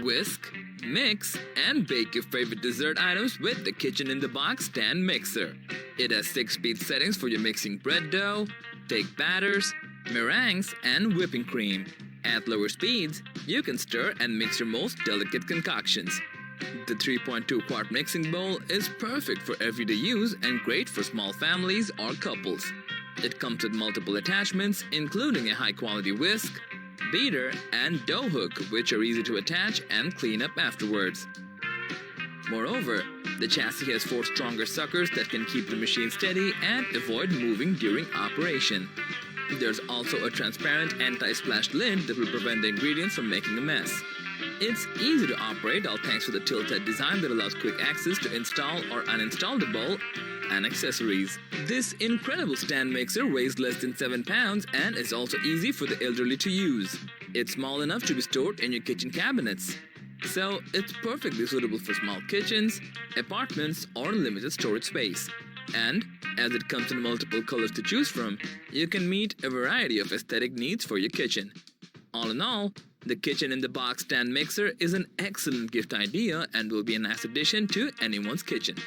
Whisk, mix, and bake your favorite dessert items with the Kitchen in the Box stand mixer. It has 6-speed settings for your mixing bread dough, cake batters, meringues, and whipping cream. At lower speeds, you can stir and mix your most delicate concoctions. The 3.2 quart mixing bowl is perfect for everyday use and great for small families or couples. It comes with multiple attachments, including a high-quality whisk, beater, and dough hook, which are easy to attach and clean up afterwards. Moreover, the chassis has 4 stronger suckers that can keep the machine steady and avoid moving during operation. There's also a transparent anti-splash lid that will prevent the ingredients from making a mess. It's easy to operate, all thanks to the tilt-head design that allows quick access to install or uninstall the bowl and accessories. This incredible stand mixer weighs less than 7 pounds and is also easy for the elderly to use. It's small enough to be stored in your kitchen cabinets. So it's perfectly suitable for small kitchens, apartments, or limited storage space. And as it comes in multiple colors to choose from, you can meet a variety of aesthetic needs for your kitchen. All in all, the Kitchen in the Box stand mixer is an excellent gift idea and will be a nice addition to anyone's kitchen.